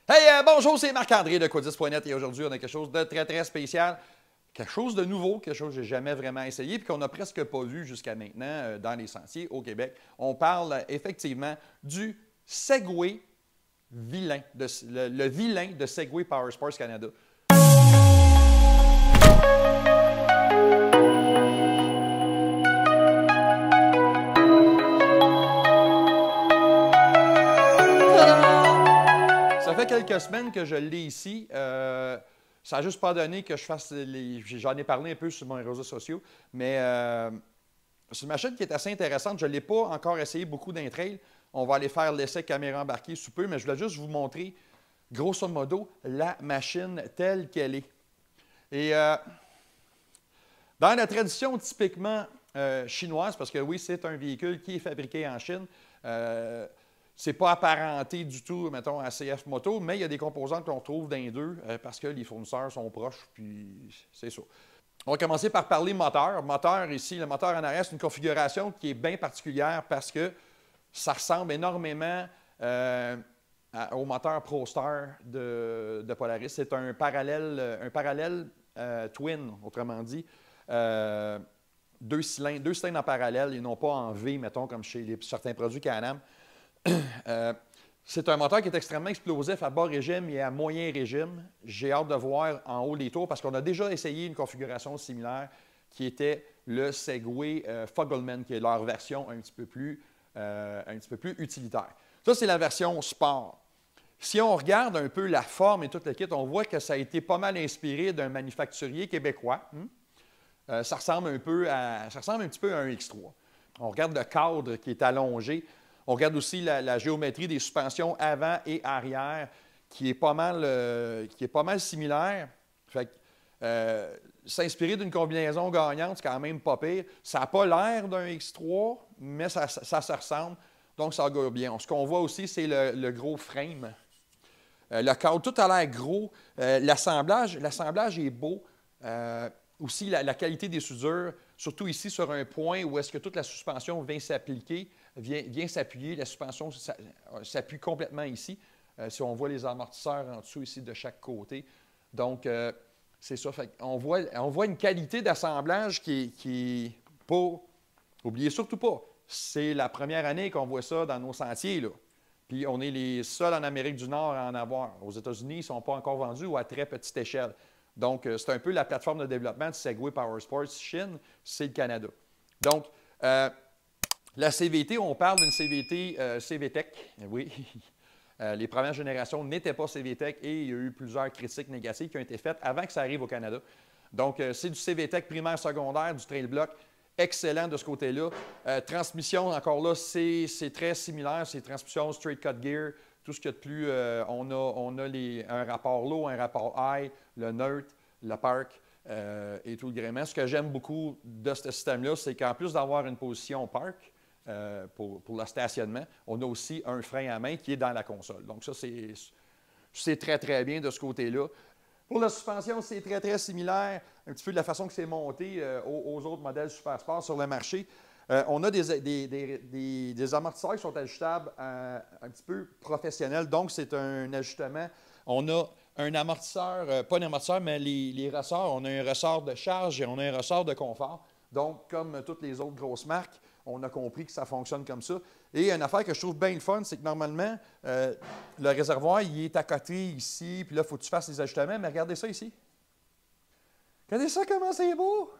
Hey, bonjour, c'est Marc-André de Codis.net et aujourd'hui, on a quelque chose de très spécial, quelque chose de nouveau, quelque chose que j'ai jamais vraiment essayé et qu'on n'a presque pas vu jusqu'à maintenant dans les sentiers au Québec. On parle effectivement du Segway vilain, le vilain de Segway Powersports Canada. Ça fait quelques semaines que je l'ai ici. Ça n'a juste pas donné que je fasse J'en ai parlé un peu sur mes réseaux sociaux, mais c'est une machine qui est assez intéressante. Je ne l'ai pas encore essayé beaucoup d'un trail. On va aller faire l'essai caméra embarquée sous peu, mais je voulais juste vous montrer, grosso modo, la machine telle qu'elle est. Et dans la tradition typiquement chinoise, parce que oui, c'est un véhicule qui est fabriqué en Chine, c'est pas apparenté du tout, mettons, à CF Moto, mais il y a des composantes qu'on retrouve dans les deux parce que les fournisseurs sont proches, puis c'est ça. On va commencer par parler moteur. Moteur ici, le moteur en arrière, c'est une configuration qui est bien particulière parce que ça ressemble énormément au moteur ProStar de Polaris. C'est un parallèle twin, autrement dit. Deux cylindres en parallèle et non pas en V, mettons, comme chez certains produits Can-Am. C'est un moteur qui est extrêmement explosif à bas régime et à moyen régime. J'ai hâte de voir en haut les tours parce qu'on a déjà essayé une configuration similaire qui était le Segway Fogelman, qui est leur version un petit peu plus utilitaire. Ça, c'est la version sport. Si on regarde un peu la forme et tout le kit, on voit que ça a été pas mal inspiré d'un manufacturier québécois. Ça ressemble un petit peu à un X3. On regarde le cadre qui est allongé. On regarde aussi la géométrie des suspensions avant et arrière, qui est pas mal similaire. Fait que, s'inspirer d'une combinaison gagnante, c'est quand même pas pire. Ça n'a pas l'air d'un X3, mais ça se ressemble. Donc, ça augure bien. Ce qu'on voit aussi, c'est le gros frame. Le cadre, tout a l'air gros. L'assemblage est beau. Aussi, la qualité des soudures, surtout ici sur un point où est-ce que toute la suspension vient s'appliquer, vient s'appuyer. La suspension s'appuie complètement ici. Si on voit les amortisseurs en dessous ici de chaque côté. Donc, c'est ça. On voit une qualité d'assemblage qui est pas... Oubliez surtout pas, c'est la première année qu'on voit ça dans nos sentiers, là. Puis on est les seuls en Amérique du Nord à en avoir. Aux États-Unis, ils ne sont pas encore vendus ou à très petite échelle. Donc, c'est un peu la plateforme de développement de Segway Powersports Chine, c'est le Canada. Donc, la CVT, on parle d'une CVT CVTech. Oui, les premières générations n'étaient pas CVTech et il y a eu plusieurs critiques négatives qui ont été faites avant que ça arrive au Canada. Donc, c'est du CVTech primaire, secondaire, du trail block. Excellent de ce côté-là. Transmission, encore là, c'est très similaire. C'est transmission straight cut gear, tout ce qu'il y a de plus. On a un rapport low, un rapport high, le neutre, le park et tout le gréement. Ce que j'aime beaucoup de ce système-là, c'est qu'en plus d'avoir une position park pour le stationnement, on a aussi un frein à main qui est dans la console. Donc ça, c'est très bien de ce côté-là. Pour la suspension, c'est très similaire, un petit peu de la façon que c'est monté aux autres modèles Super Sport sur le marché. On a des amortisseurs qui sont ajustables un petit peu professionnels, donc c'est un ajustement. On a un amortisseur, pas un amortisseur, mais les ressorts. On a un ressort de charge et on a un ressort de confort. Donc, comme toutes les autres grosses marques, on a compris que ça fonctionne comme ça. Et une affaire que je trouve bien le fun, c'est que normalement, le réservoir, il est à côté ici, puis là, il faut que tu fasses les ajustements. Mais regardez ça ici. Regardez ça, comment c'est beau!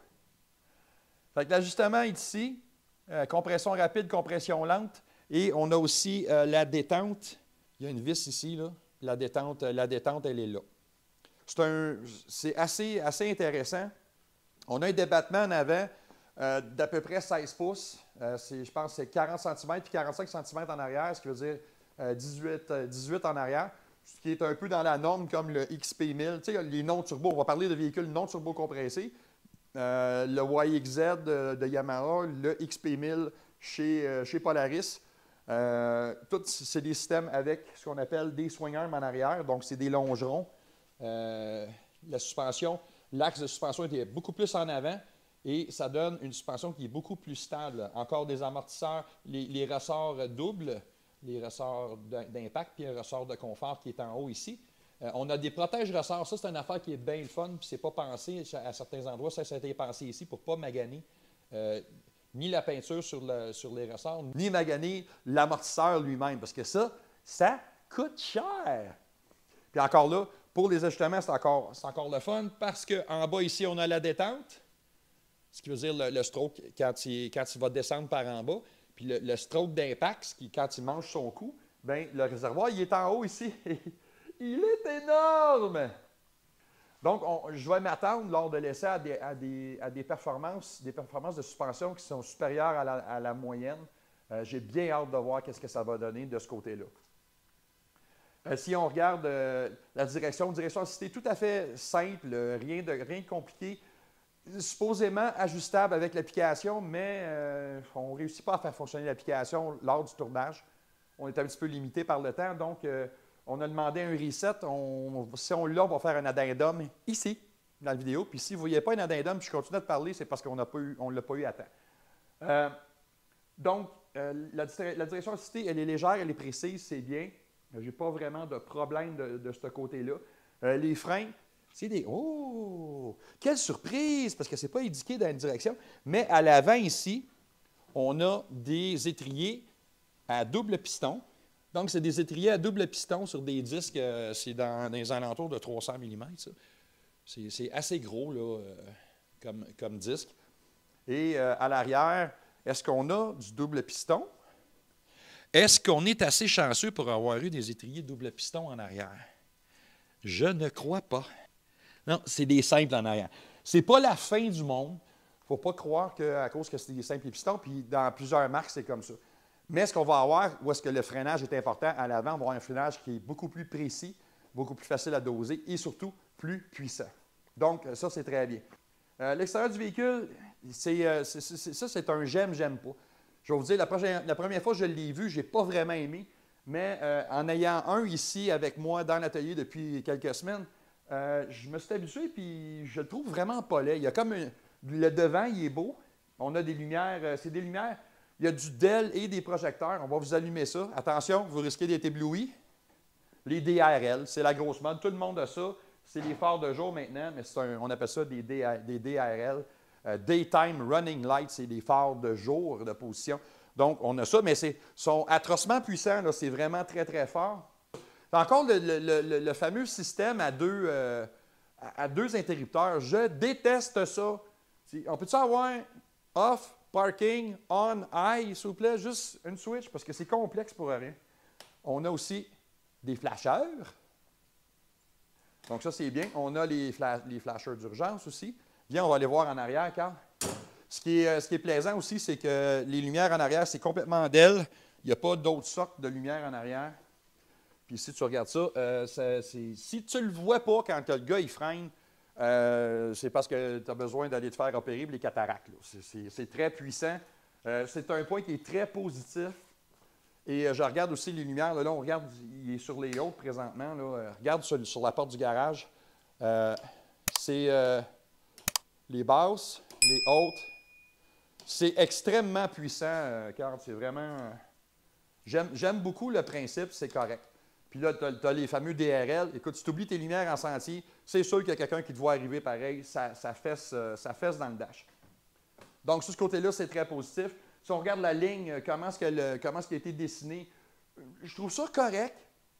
Fait que l'ajustement est ici. Compression rapide, compression lente. Et on a aussi la détente. Il y a une vis ici, là. La détente, elle est là. C'est assez intéressant. On a un débattement en avant d'à peu près 16 pouces. Je pense que c'est 40 cm puis 45 cm en arrière, ce qui veut dire 18 en arrière, ce qui est un peu dans la norme comme le XP1000. Tu sais, les non-turbo, on va parler de véhicules non-turbo compressés. Le YXZ de Yamaha, le XP1000 chez Polaris. C'est des systèmes avec ce qu'on appelle des swing arms en arrière, donc c'est des longerons. La suspension, l'axe de suspension était beaucoup plus en avant et ça donne une suspension qui est beaucoup plus stable. Encore des amortisseurs, les ressorts doubles, les ressorts d'impact, puis un ressort de confort qui est en haut ici. On a des protège-ressorts. Ça, c'est une affaire qui est bien le fun, puis c'est pas pensé à certains endroits. Ça a été pensé ici pour ne pas maganer ni la peinture sur les ressorts, ni maganer l'amortisseur lui-même, parce que ça coûte cher. Puis encore là, pour les ajustements, c'est encore le fun, parce qu'en bas ici, on a la détente, ce qui veut dire le stroke quand il va descendre par en bas. Puis le stroke d'impact, quand il mange son coup, bien, le réservoir, il est en haut ici. Il est énorme! Donc, je vais m'attendre lors de l'essai à des performances de suspension qui sont supérieures à la moyenne. J'ai bien hâte de voir ce que ça va donner de ce côté-là. Si on regarde la direction assistée, tout à fait simple, rien de compliqué. Supposément ajustable avec l'application, mais on ne réussit pas à faire fonctionner l'application lors du tournage. On est un petit peu limité par le temps, donc on a demandé un reset. Si on l'a, on va faire un addendum ici, dans la vidéo. Puis si vous ne voyez pas un addendum, puis je continue de parler, c'est parce qu'on ne l'a pas eu à temps. Donc, la direction assistée, elle est légère, elle est précise, c'est bien. Je n'ai pas vraiment de problème de ce côté-là. Les freins, c'est des... Oh! Quelle surprise! Parce que ce n'est pas indiqué dans une direction. Mais à l'avant ici, on a des étriers à double piston. Donc, c'est des étriers à double piston sur des disques, c'est dans les alentours de 300 mm. C'est assez gros là, comme disque. Et à l'arrière, est-ce qu'on a du double piston? Est-ce qu'on est assez chanceux pour avoir eu des étriers double piston en arrière? Je ne crois pas. Non, c'est des simples en arrière. Ce n'est pas la fin du monde. Il ne faut pas croire qu'à cause que c'est des simples pistons, puis dans plusieurs marques, c'est comme ça. Mais ce qu'on va avoir, où est-ce que le freinage est important à l'avant, on va avoir un freinage qui est beaucoup plus précis, beaucoup plus facile à doser et surtout plus puissant. Donc, ça, c'est très bien. L'extérieur du véhicule, c'est un j'aime pas. Je vais vous dire, la première fois que je l'ai vu, je n'ai pas vraiment aimé, mais en ayant un ici avec moi dans l'atelier depuis quelques semaines, je me suis habitué puis je le trouve vraiment pas laid. Il y a comme le devant, il est beau. On a des lumières, c'est des lumières. Il y a du DEL et des projecteurs. On va vous allumer ça. Attention, vous risquez d'être ébloui. Les DRL, c'est la grosse mode. Tout le monde a ça. C'est les phares de jour maintenant, mais on appelle ça des DRL. Daytime Running Light, c'est des phares de jour de position. Donc, on a ça, mais ils sont atrocement puissants. C'est vraiment très, très fort. Encore le fameux système à deux interrupteurs. Je déteste ça. On peut-tu avoir off, parking, on, high, s'il vous plaît? Juste une switch, parce que c'est complexe pour rien. On a aussi des flasheurs. Donc ça, c'est bien. On a les flasheurs d'urgence aussi. Viens, on va aller voir en arrière, Carl. Ce qui est plaisant aussi, c'est que les lumières en arrière, c'est complètement DEL. Il n'y a pas d'autres sortes de lumières en arrière. Puis si tu regardes ça, si tu ne le vois pas quand le gars il freine, c'est parce que tu as besoin d'aller te faire opérer les cataractes. C'est très puissant. C'est un point qui est très positif. Et je regarde aussi les lumières. Là, on regarde, il est sur les hautes présentement. Là. Regarde sur la porte du garage. C'est les basses, les hautes. C'est extrêmement puissant, car c'est vraiment... J'aime beaucoup le principe, c'est correct. Puis là, tu as les fameux DRL. Écoute, si tu oublies tes lumières en sentier, c'est sûr qu'il y a quelqu'un qui te voit arriver pareil. Ça fesse dans le dash. Donc, sur ce côté-là, c'est très positif. Si on regarde la ligne, comment est-ce qu'il a été dessiné, je trouve ça correct.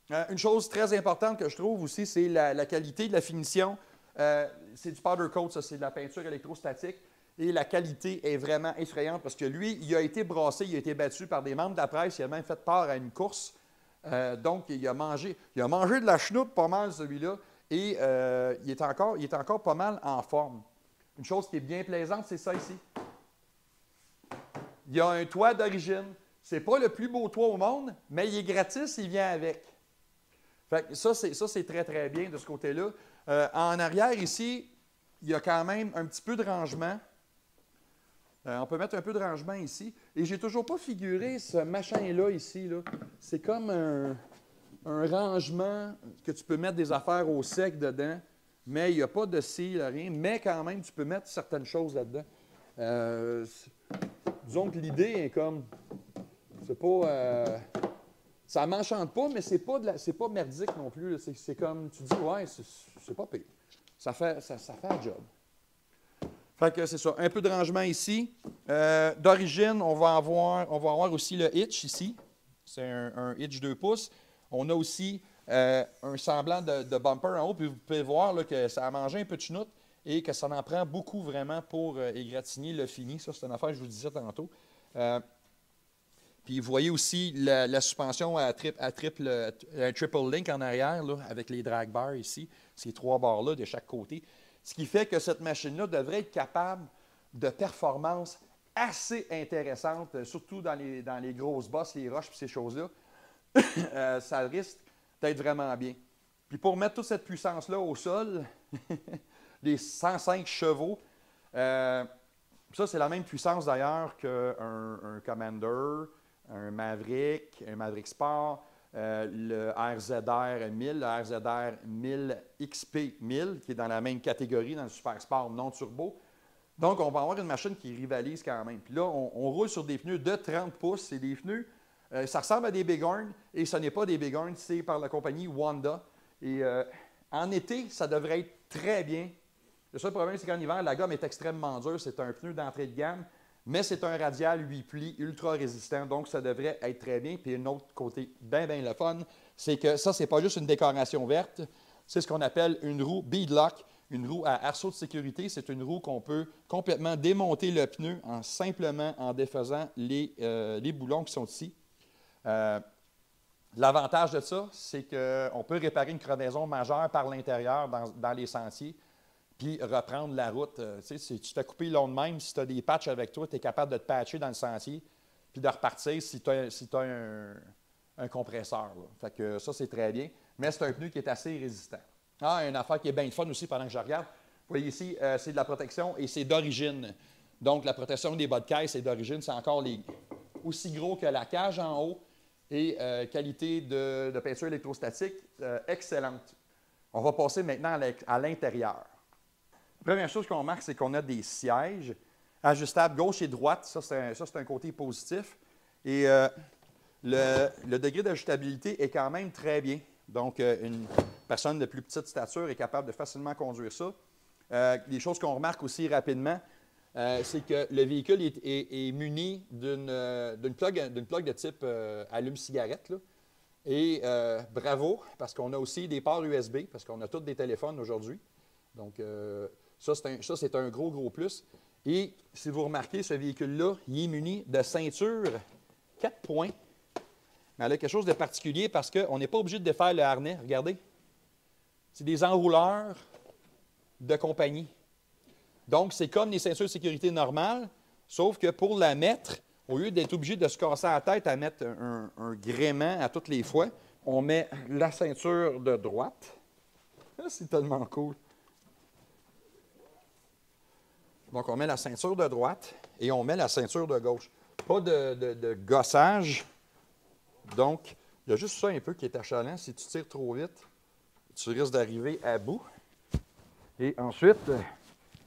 Une chose très importante que je trouve aussi, c'est la qualité de la finition. C'est du powder coat, ça, c'est de la peinture électrostatique. Et la qualité est vraiment effrayante parce que lui, il a été brassé, il a été battu par des membres de la presse, il a même fait part à une course. Donc, il a mangé de la chenoute pas mal, celui-là, et il est encore pas mal en forme. Une chose qui est bien plaisante, c'est ça ici. Il y a un toit d'origine. Ce n'est pas le plus beau toit au monde, mais il est gratis, il vient avec. Fait que ça, c'est très, très bien de ce côté-là. En arrière, ici, il y a quand même un petit peu de rangement. On peut mettre un peu de rangement ici. Et je n'ai toujours pas figuré ce machin-là ici. Là. C'est comme un rangement que tu peux mettre des affaires au sec dedans, mais il n'y a pas de cils, rien. Mais quand même, tu peux mettre certaines choses là-dedans. Disons que l'idée est comme... C'est pas... Ça ne m'enchante pas, mais c'est pas merdique non plus. C'est comme, tu dis, ouais, c'est pas pire. Ça fait un job. Fait que c'est ça. Un peu de rangement ici. D'origine, on va avoir aussi le hitch ici. C'est un hitch 2 pouces. On a aussi un semblant de bumper en haut. Puis vous pouvez voir là, que ça a mangé un peu de chenoute et que ça en prend beaucoup vraiment pour égratigner le fini. Ça, c'est une affaire que je vous disais tantôt. Puis vous voyez aussi la suspension à triple link en arrière là, avec les drag bars ici. Ces 3 barres-là de chaque côté. Ce qui fait que cette machine-là devrait être capable de performances assez intéressantes, surtout dans les grosses bosses, les roches et ces choses-là. Ça risque d'être vraiment bien. Puis pour mettre toute cette puissance-là au sol, les 105 chevaux, ça c'est la même puissance d'ailleurs qu'un Commander, un Maverick Sport, le RZR 1000, le RZR 1000 XP 1000, qui est dans la même catégorie, dans le Super Sport non turbo. Donc, on va avoir une machine qui rivalise quand même. Puis là, on roule sur des pneus de 30 pouces. C'est des pneus, ça ressemble à des Bighorn, et ce n'est pas des Bighorn, c'est par la compagnie Wanda. Et en été, ça devrait être très bien. Le seul problème, c'est qu'en hiver, la gomme est extrêmement dure. C'est un pneu d'entrée de gamme. Mais c'est un radial 8 plis ultra résistant, donc ça devrait être très bien. Puis un autre côté bien le fun, c'est que ça, c'est pas juste une décoration verte, c'est ce qu'on appelle une roue beadlock, une roue à arceau de sécurité. C'est une roue qu'on peut complètement démonter le pneu simplement en défaisant les boulons qui sont ici. L'avantage de ça, c'est qu'on peut réparer une crevaison majeure par l'intérieur dans les sentiers, puis reprendre la route. Si tu te fais couper long de même, si tu as des patchs avec toi, tu es capable de te patcher dans le sentier, puis de repartir si tu as un compresseur. Là. Fait que ça, c'est très bien. Mais c'est un pneu qui est assez résistant. Une affaire qui est bien fun aussi pendant que je regarde. Vous voyez ici, c'est de la protection et c'est d'origine. Donc, la protection des bas de caisse, c'est d'origine. C'est encore aussi gros que la cage en haut et qualité de peinture électrostatique excellente. On va passer maintenant à l'intérieur. La première chose qu'on remarque, c'est qu'on a des sièges ajustables gauche et droite. Ça, c'est un côté positif. Et le degré d'ajustabilité est quand même très bien. Donc, une personne de plus petite stature est capable de facilement conduire ça. Les choses qu'on remarque aussi rapidement, c'est que le véhicule est muni d'une plug de type allume-cigarette. Et bravo, parce qu'on a aussi des ports USB, parce qu'on a tous des téléphones aujourd'hui. Donc, ça, c'est un gros plus. Et si vous remarquez, ce véhicule-là, il est muni de ceinture 4 points. Mais elle a quelque chose de particulier parce qu'on n'est pas obligé de défaire le harnais. Regardez. C'est des enrouleurs de compagnie. Donc, c'est comme les ceintures de sécurité normales, sauf que pour la mettre, au lieu d'être obligé de se casser la tête à mettre un gréement à toutes les fois, on met la ceinture de droite. C'est tellement cool. Donc, on met la ceinture de droite et on met la ceinture de gauche. Pas de gossage. Donc, il y a juste ça un peu qui est achalant. Si tu tires trop vite, tu risques d'arriver à bout. Et ensuite,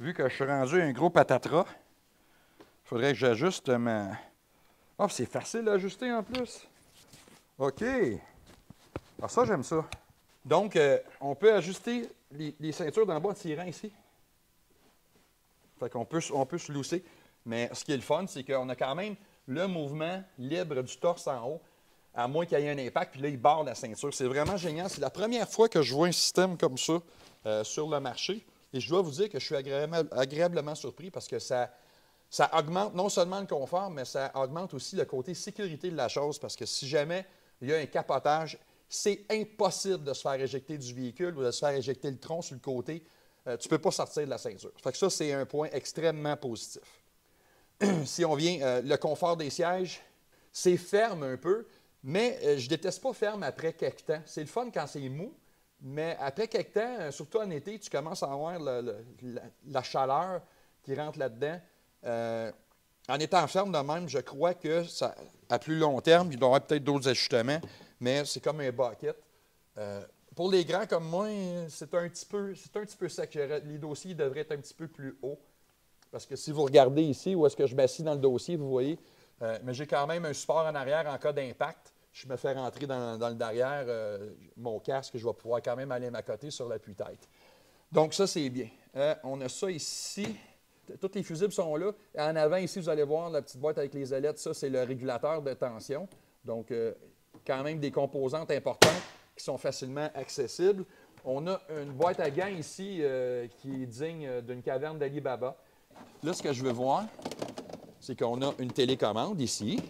vu que je suis rendu un gros patatras, il faudrait que j'ajuste ma... Ah, c'est facile d'ajuster en plus. OK. Alors ça, j'aime ça. Donc, on peut ajuster les ceintures d'en bas en tirant ici. Fait qu'on peut se lousser. Mais ce qui est le fun, c'est qu'on a quand même le mouvement libre du torse en haut, à moins qu'il y ait un impact, puis là, il barre la ceinture. C'est vraiment génial. C'est la première fois que je vois un système comme ça sur le marché. Et je dois vous dire que je suis agréablement surpris parce que ça augmente non seulement le confort, mais ça augmente aussi le côté sécurité de la chose. Parce que si jamais il y a un capotage, c'est impossible de se faire éjecter du véhicule ou de se faire éjecter le tronc sur le côté. Tu ne peux pas sortir de la ceinture. Fait que ça, c'est un point extrêmement positif. Si on vient, le confort des sièges, c'est ferme un peu, mais je ne déteste pas ferme après quelques temps. C'est le fun quand c'est mou, mais après quelques temps, surtout en été, tu commences à avoir la chaleur qui rentre là-dedans. En étant ferme de même, je crois que ça, à plus long terme, il doit y avoir peut-être d'autres ajustements, mais c'est comme un bucket. Pour les grands comme moi, c'est un petit peu sec. Les dossiers devraient être un petit peu plus hauts. Parce que si vous regardez ici, où est-ce que je m'assis dans le dossier, vous voyez, mais j'ai quand même un support en arrière en cas d'impact. je me fais rentrer dans le derrière mon casque, je vais pouvoir quand même aller m'accoter sur l'appui-tête. Donc, ça, c'est bien. On a ça ici. Tous les fusibles sont là. En avant, ici, vous allez voir la petite boîte avec les ailettes. Ça, c'est le régulateur de tension. Donc, quand même des composantes importantes qui sont facilement accessibles. On a une boîte à gants ici qui est digne d'une caverne d'Ali Baba. Là, ce que je veux voir, c'est qu'on a une télécommande ici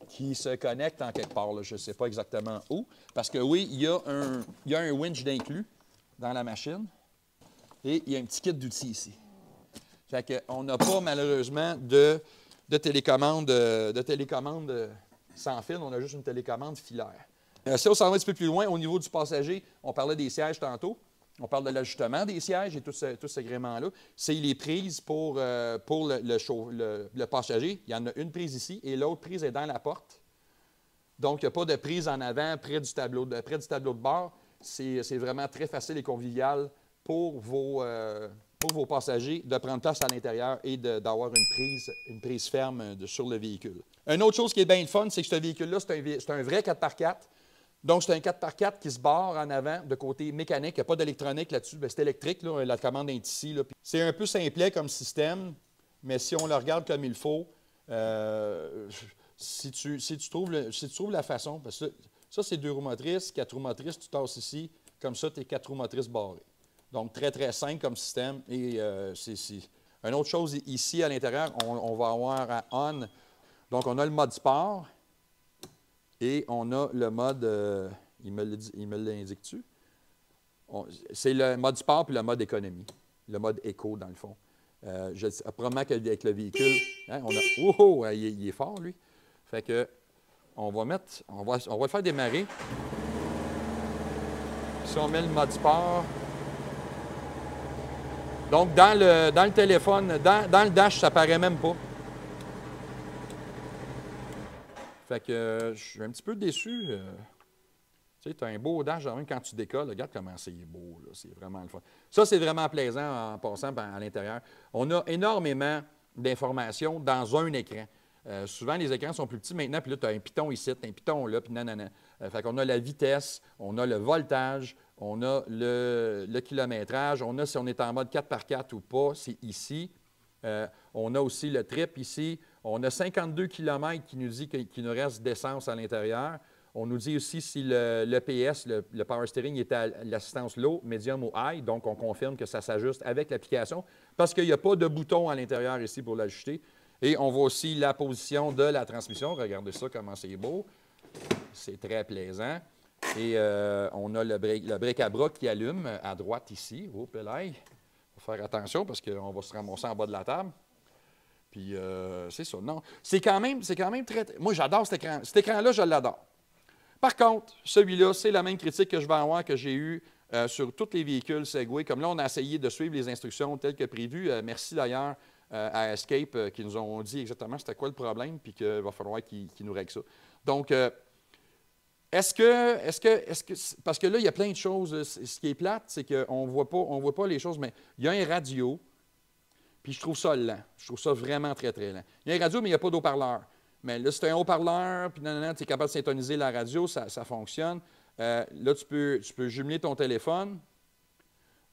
qui se connecte en quelque part. Là. Je ne sais pas exactement où. Parce que oui, il y a un winch d'inclus dans la machine et il y a un petit kit d'outils ici. Fait qu'on n'a pas malheureusement de télécommande sans fil, on a juste une télécommande filaire. Si on s'en va un petit peu plus loin, au niveau du passager, on parlait des sièges tantôt. On parle de l'ajustement des sièges et tout ce gréement-là. C'est les prises pour le passager. Il y en a une prise ici et l'autre prise est dans la porte. Donc, il n'y a pas de prise en avant près du tableau de bord. C'est vraiment très facile et convivial pour vos passagers de prendre place à l'intérieur et d'avoir une prise ferme sur le véhicule. Une autre chose qui est bien fun, c'est que ce véhicule-là, c'est un vrai 4x4. Donc, c'est un 4x4 qui se barre en avant de côté mécanique. Il n'y a pas d'électronique là-dessus. C'est électrique, là, la commande est ici. C'est un peu simplet comme système, mais si on le regarde comme il faut, si tu trouves la façon, parce que ça, c'est 2 roues motrices, 4 roues motrices, tu tasses ici, comme ça, tu es 4 roues motrices barrées. Donc, très, très simple comme système. Et une autre chose ici à l'intérieur, on va avoir à on. Donc, on a le mode sport et on a le mode, il me l'indique-tu? C'est le mode sport puis le mode économie. Le mode éco, dans le fond. Probablement qu'avec le véhicule, hein, il est fort, lui. Fait que, on va le faire démarrer. Si on met le mode sport. Donc, dans le téléphone, dans le dash, ça ne paraît même pas. Fait que je suis un petit peu déçu. Tu sais, tu as un beau dash, même quand tu décolles. Regarde comment c'est beau. C'est vraiment le fun. Ça, c'est vraiment plaisant en passant à l'intérieur. On a énormément d'informations dans un écran. Souvent, les écrans sont plus petits maintenant, puis là, tu as un piton ici, un piton là, puis nanana. Fait qu'on a la vitesse, on a le voltage, on a le kilométrage, on a si on est en mode 4x4 ou pas, c'est ici. On a aussi le trip ici. On a 52 km qui nous dit qu'il nous reste d'essence à l'intérieur. On nous dit aussi si le PS, le power steering, est à l'assistance low, medium ou high. Donc, on confirme que ça s'ajuste avec l'application parce qu'il n'y a pas de bouton à l'intérieur ici pour l'ajuster. Et on voit aussi la position de la transmission. Regardez ça, comment c'est beau. C'est très plaisant. Et on a le break à bras qui allume à droite ici. Oh, là, il faut faire attention parce qu'on va se ramasser en bas de la table. Puis, c'est ça. Non, c'est quand même très... Moi, j'adore cet écran. Cet écran-là, je l'adore. Par contre, celui-là, c'est la même critique que je vais avoir que j'ai eue sur tous les véhicules Segway. Comme là, on a essayé de suivre les instructions telles que prévues. Merci d'ailleurs à Escape qui nous ont dit exactement c'était quoi le problème puis qu'il va falloir qu'ils nous règlent ça. Donc, parce que là, il y a plein de choses. Ce qui est plate, c'est qu'on ne voit pas les choses, mais il y a un radio, puis je trouve ça lent. Je trouve ça vraiment très, très lent. Il y a un radio, mais il n'y a pas d'haut-parleur. Mais là, c'est un haut-parleur, puis tu es capable de syntoniser la radio, ça fonctionne. Là, tu peux jumeler ton téléphone.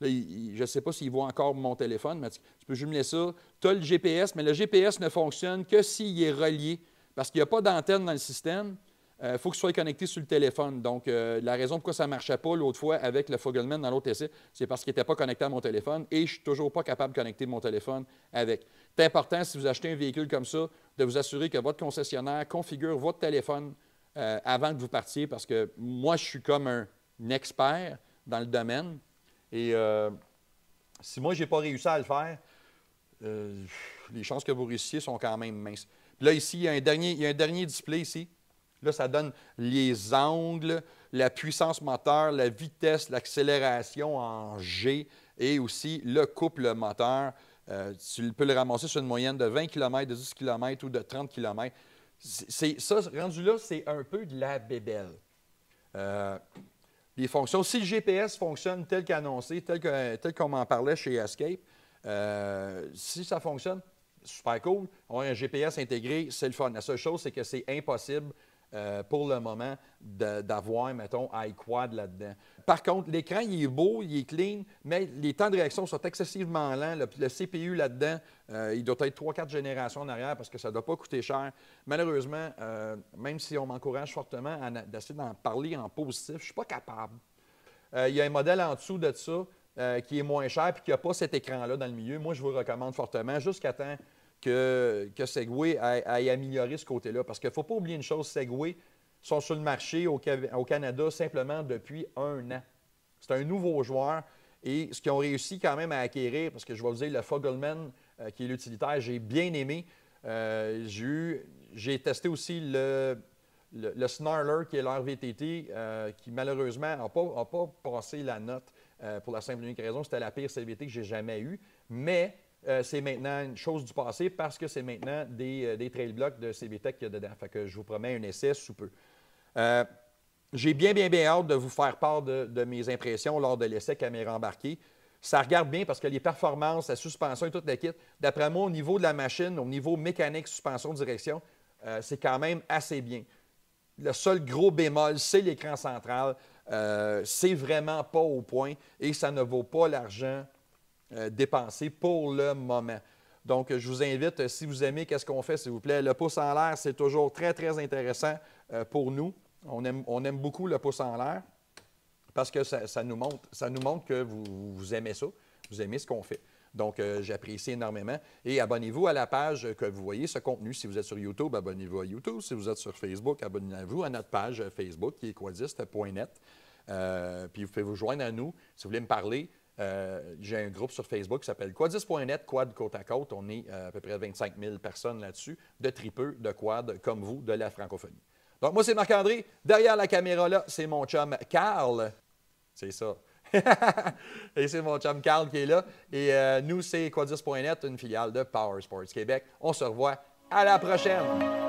Là, je ne sais pas s'il voit encore mon téléphone, mais tu peux jumeler ça. Tu as le GPS, mais le GPS ne fonctionne que s'il est relié, parce qu'il n'y a pas d'antenne dans le système. Il faut que ce soit connecté sur le téléphone. Donc, la raison pourquoi ça ne marchait pas l'autre fois avec le Fogelman dans l'autre essai, c'est parce qu'il n'était pas connecté à mon téléphone et je ne suis toujours pas capable de connecter mon téléphone avec. C'est important, si vous achetez un véhicule comme ça, de vous assurer que votre concessionnaire configure votre téléphone avant que vous partiez parce que moi, je suis comme un expert dans le domaine et si moi, je n'ai pas réussi à le faire, les chances que vous réussissiez sont quand même minces. Puis là, ici, il y a un dernier display ici. Là, ça donne les angles, la puissance moteur, la vitesse, l'accélération en G et aussi le couple moteur. Tu peux le ramasser sur une moyenne de 20 km, de 10 km ou de 30 km. Ça, rendu là, c'est un peu de la bébelle. Les fonctions, si le GPS fonctionne tel qu'annoncé, tel qu'on m'en parlait chez Escape, si ça fonctionne, super cool. On a un GPS intégré, c'est le fun. La seule chose, c'est que c'est impossible pour le moment d'avoir, mettons, iQuad là-dedans. Par contre, l'écran, il est beau, il est clean, mais les temps de réaction sont excessivement lents. Le CPU là-dedans, il doit être 3-4 générations en arrière parce que ça ne doit pas coûter cher. Malheureusement, même si on m'encourage fortement d'essayer d'en parler en positif, je ne suis pas capable. Il y a un modèle en dessous de ça qui est moins cher et qui n'a pas cet écran-là dans le milieu. Moi, je vous le recommande fortement jusqu'à temps que Segway ait amélioré ce côté-là. Parce qu'il ne faut pas oublier une chose, Segway sont sur le marché au Canada simplement depuis 1 an. C'est un nouveau joueur et ce qu'ils ont réussi quand même à acquérir, parce que je vais vous dire, le Fogelman, qui est l'utilitaire, j'ai bien aimé. J'ai testé aussi le Snarler, qui est leur VTT, qui malheureusement n'a pas passé la note pour la simple et unique raison. C'était la pire CVT que j'ai jamais eue. Mais c'est maintenant une chose du passé parce que c'est maintenant des trail blocks de CVTech qu'il y a dedans. Fait que je vous promets un essai sous peu. J'ai bien hâte de vous faire part de mes impressions lors de l'essai caméra embarquée. Ça regarde bien parce que les performances, la suspension et toute la kit, d'après moi, au niveau de la machine, au niveau mécanique, suspension, direction, c'est quand même assez bien. Le seul gros bémol, c'est l'écran central. C'est vraiment pas au point et ça ne vaut pas l'argent dépensé pour le moment. Donc, je vous invite, si vous aimez qu'est-ce qu'on fait, s'il vous plaît, le pouce en l'air, c'est toujours très intéressant pour nous. On aime beaucoup le pouce en l'air parce que ça nous montre que vous aimez ça, vous aimez ce qu'on fait. Donc, j'apprécie énormément. Et abonnez-vous à la page que vous voyez ce contenu. Si vous êtes sur YouTube, abonnez-vous à YouTube. Si vous êtes sur Facebook, abonnez-vous à notre page Facebook qui est quadiste.net. Puis, vous pouvez vous joindre à nous si vous voulez me parler. J'ai un groupe sur Facebook qui s'appelle quadiste.net, quad côte à côte. On est à peu près 25 000 personnes là-dessus, de tripeux, de quad, comme vous, de la francophonie. Donc, moi, c'est Marc-André. Derrière la caméra, là, c'est mon chum Carl. C'est ça. Et c'est mon chum Carl qui est là. Et nous, c'est quadiste.net, une filiale de Power Sports Québec. On se revoit à la prochaine.